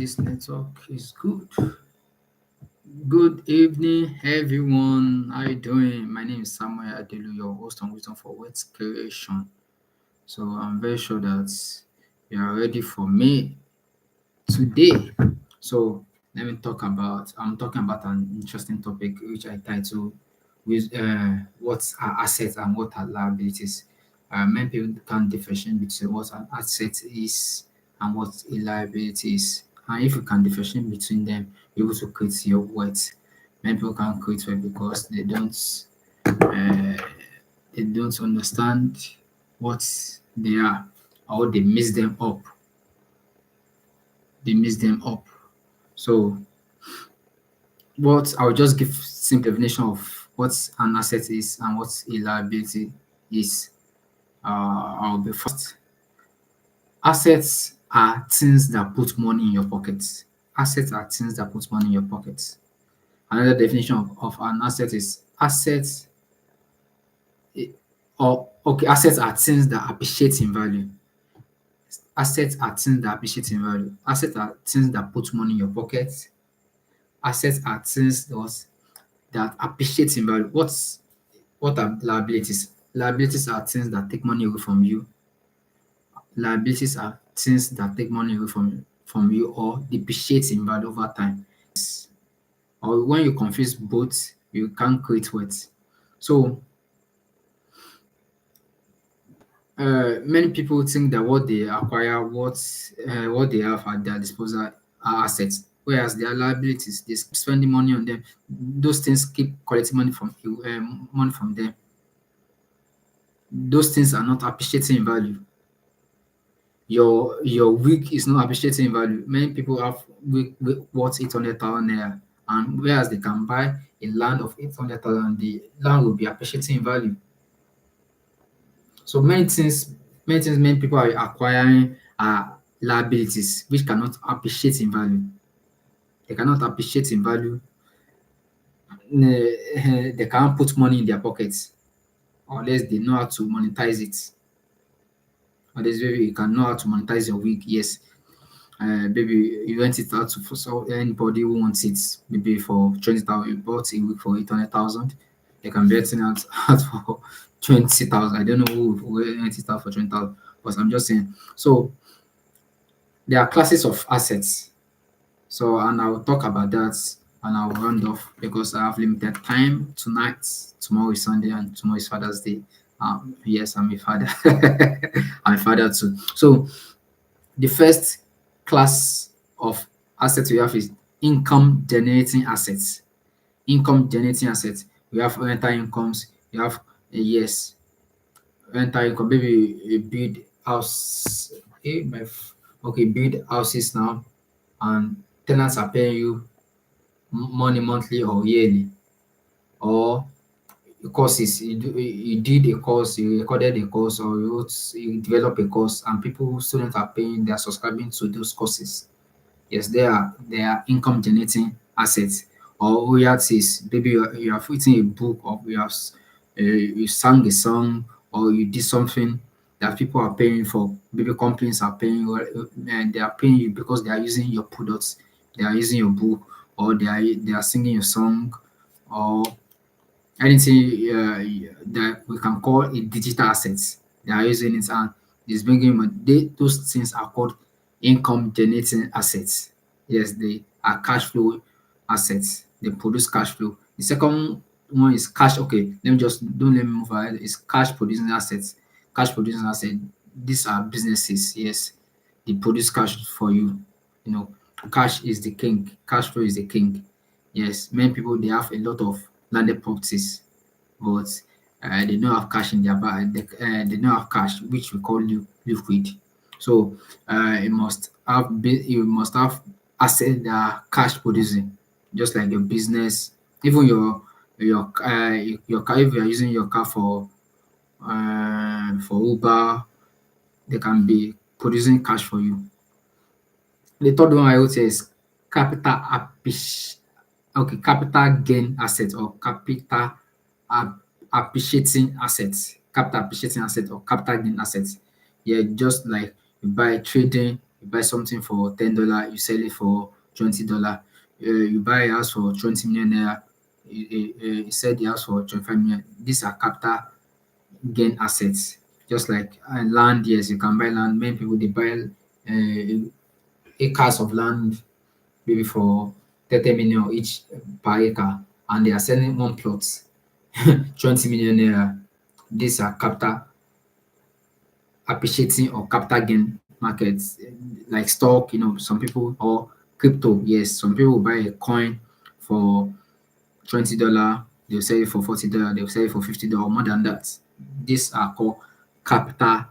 this network is good. Good evening, everyone. How you doing? My name is Samuel Adelu, your host on Wisdom for Words Creation. So I'm very sure that you are ready for me today. So let me talk about. I'm talking about an interesting topic which I titled "With what are assets and what are liabilities." Many people can't differentiate between what an asset is and what a liability is. And if you can differentiate between them, you're able to create your worth. Many people can't create wealth because uh, they don't understand what they are, or they mix them up. They mix them up. So what I'll just give simple definition of what an asset is and what a liability is. I'll be first. Assets are things that put money in your pockets. Assets are things that put money in your pockets. Another definition of an asset is assets i- or okay, assets are things that appreciate in value. Assets are things that appreciate in value. Assets are things that put money in your pocket. Assets are things that appreciate in value. What are liabilities? Liabilities are things that take money away from you. Liabilities are things that take money away from you or depreciate in value over time. Or when you confuse both, you can't create wealth. So many people think that what they acquire, what they have at their disposal are assets, whereas their liabilities, they keep spending money on them. Those things keep collecting money from you, money from them. Those things are not appreciating in value. Your wig is not appreciating in value. Many people have wig worth 800,000 naira, and whereas they can buy a land of 800,000, the land will be appreciating in value. So many people are acquiring are liabilities which cannot appreciate in value. They cannot appreciate in value. They cannot put money in their pockets unless they know how to monetize it. Unless maybe you can know how to monetize your wig, yes. Maybe you rent it out to for anybody who wants it. Maybe for 20,000, you bought a wig for 800,000. They can be renting out for 20,000. I don't know who will rent it out for 20,000, but I'm just saying. So there are classes of assets. So, and I'll talk about that and I'll round off because I have limited time tonight. Tomorrow is Sunday and tomorrow is Father's Day. Yes, I'm a father. I'm a father too. So, the first class of assets we have is income generating assets. Income generating assets. We have rental incomes. We have yes, rental income. Maybe a build house. Okay, build houses now, and tenants are paying you money monthly or yearly, or courses you did a course, you recorded a course, or you develop a course, and students are paying, they are subscribing to those courses. Yes, they are income generating assets. Or royalties. Maybe you have written a book, or you sang a song, or you did something that people are paying for. Maybe companies are paying, and they are paying you because they are using your products, they are using your book, or they are singing your song, or anything that we can call a digital assets. They are using it and it's bringing money. Those things are called income generating assets. Yes, they are cash flow assets. They produce cash flow. The second one is cash. Okay, don't let me move ahead. It's cash producing assets. Cash producing assets. These are businesses. Yes, they produce cash for you. You know, cash is the king. Cash flow is the king. Yes, many people they have a lot of landed properties, but they don't have cash in their bank. They don't have cash, which we call liquid. So you must have assets that are cash producing, just like your business, even your car. If you are using your car for Uber, they can be producing cash for you. The third one I would say is capital capital gain assets, or appreciating assets, capital appreciating assets or capital gain assets. Yeah, just like you buy trading, You buy something for $10, you sell it for $20. You buy a house for 20 million naira, you sell the house for 25 million. These are capital gain assets. Just like land, yes, you can buy land. Many people they buy acres of land maybe for 30 million each per acre, and they are selling one plot 20 million naira. These are capital appreciating or capital gain markets, like stock, some people, or crypto. Yes, some people buy a coin for $20, they'll sell it for $40, they'll sell it for $50 or more than that. These are called capital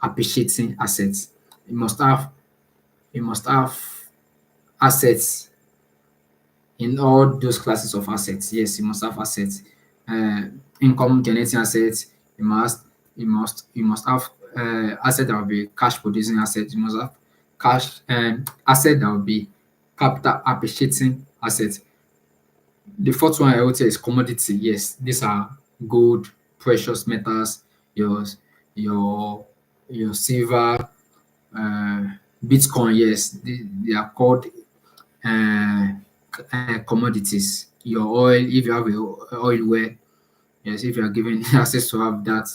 appreciating assets. You must have assets in all those classes of assets. Yes, you must have assets. Uh, Income generating assets. You must have asset that will be cash producing assets. You must have cash asset that will be capital appreciating assets. The fourth one I would say is commodity. Yes, these are gold, precious metals, your your your silver, uh, Bitcoin. Yes, they are called uh, commodities. Your oil, if you have a oil well, yes, if you are given access to have that,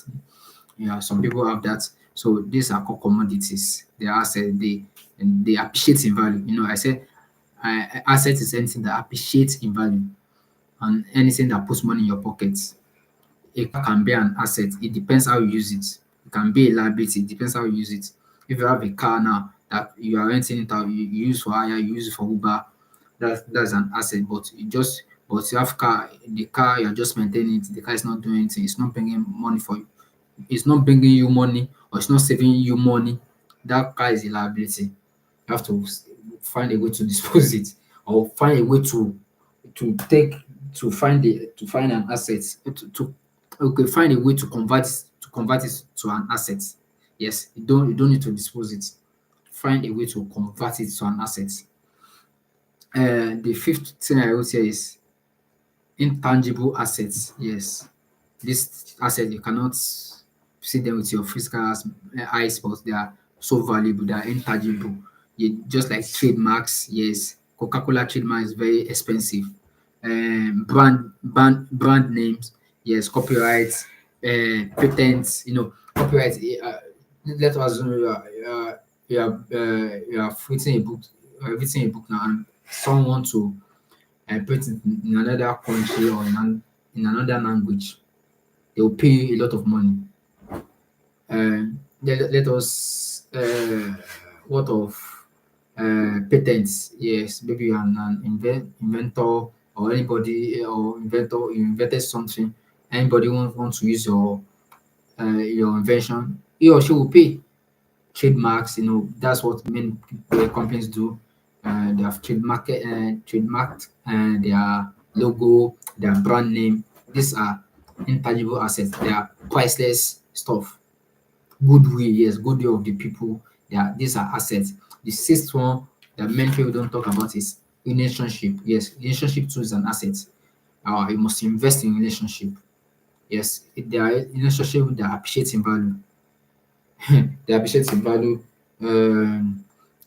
yeah, some people have that. So these are called commodities. They are assets. They appreciate in value. I said asset is anything that appreciates in value, and anything that puts money in your pocket. A car can be an asset. It depends how you use it. It can be a liability. It depends how you use it. If you have a car now that you are renting it out, you use for hire, you use it for Uber, that's an asset. But you have car, the car you're just maintaining it. The car is not doing anything. It's not bringing money for you. It's not bringing you money, or it's not saving you money. That car is a liability. You have to find a way to dispose it, or find a way to take to find an asset, to okay, find a way to convert it to an asset. Yes, you don't need to dispose it. Find a way to convert it to an asset. The fifth thing I would say is intangible assets. Yes, this asset you cannot see them with your physical eyes, but they are so valuable. They are intangible. Just like trademarks. Yes, Coca-Cola trademark is very expensive. Brand names. Yes, copyrights, patents. Copyright. Let us assume you have written a book now, and someone want to put it in another country or in another language. They will pay you a lot of money. Let us what of patents? Yes, maybe you're an inventor, or anybody, or inventor, you invented something. Anybody wants to use your invention, he or she will pay. Trademarks, that's what many companies do. They have trademarked their logo, their brand name. These are intangible assets. They are priceless stuff. Goodwill, yes, goodwill of the people. Yeah, these are assets. The sixth one that many people don't talk about is relationship. Yes, relationship too is an asset. You must invest in relationship. Yes, they are relationship that appreciate in value. They appreciate in value.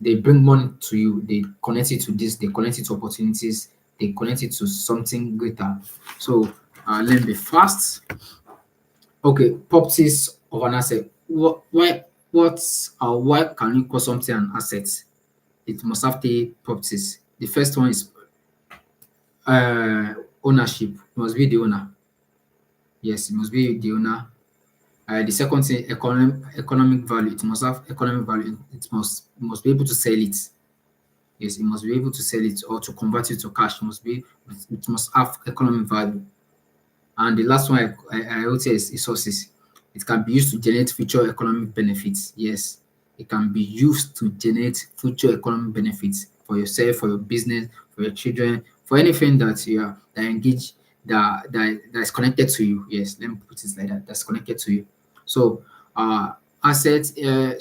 They bring money to you. They connect it to this. They connect it to opportunities. They connect it to something greater. So let me be fast. Okay, properties of an asset. Why can you call something an asset? It must have three properties. The first one is ownership. It must be the owner. Yes, it must be the owner. The second thing, economic value. It must have economic value. It must be able to sell it. Yes, it must be able to sell it or to convert it to cash. It must have economic value. And the last one I would say is resources. It can be used to generate future economic benefits. Yes, it can be used to generate future economic benefits for yourself, for your business, for your children, for anything that you are that engage that is connected to you. Yes, let me put it like that. That's connected to you. So assets.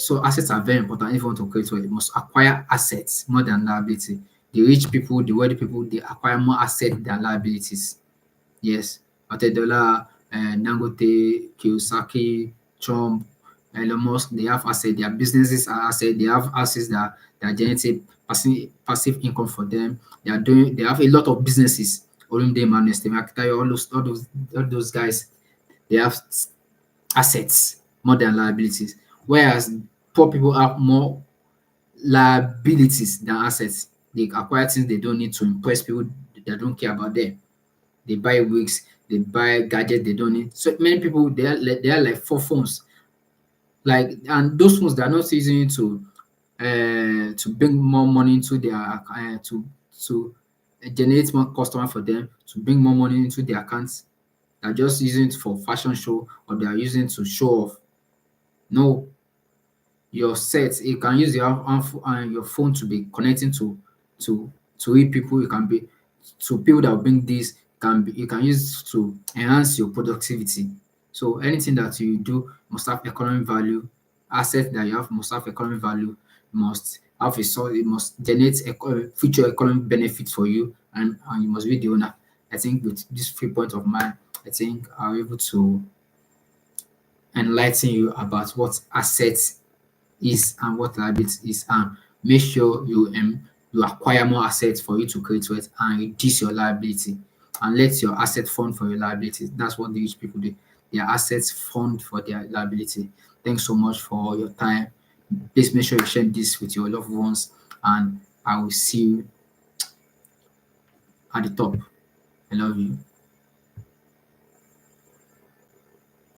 So assets are very important. If you want to create wealth, you must acquire assets more than liability. The rich people, the wealthy people, they acquire more assets than liabilities. Yes, Otedola, Dangote, Kiyosaki, Trump, Elon Musk, they have assets, their businesses are assets, they have assets that are generating passive income for them. They have a lot of businesses. Olumide Emmanuel, Steve Akitayo, all those guys, they have assets more than liabilities. Whereas poor people have more liabilities than assets. They acquire things they don't need to impress people that don't care about them. They buy wigs, they buy gadgets they don't need. So many people they are like four phones. Like, and those phones they are not using it to bring more money into their to generate more customer for them, to bring more money into their accounts. They're just using it for fashion show, or they are using it to show off. No, your set, you can use your phone to be connecting to real people. You can be to people that will bring this. Can be, you can use to enhance your productivity. So anything that you do must have economic value. Asset that you have must have economic value. Must have a source. It must generate future economic benefit for you, and you must be the owner. I think with these 3 points of mine, I think I'm able to enlighten you about what assets is and what liability is, and make sure you acquire more assets for you to create wealth and reduce your liability, and let your asset fund for your liability. That's what the rich people do. Their assets fund for their liability. Thanks so much for your time. Please make sure you share this with your loved ones, and I will see you at the top. I love you.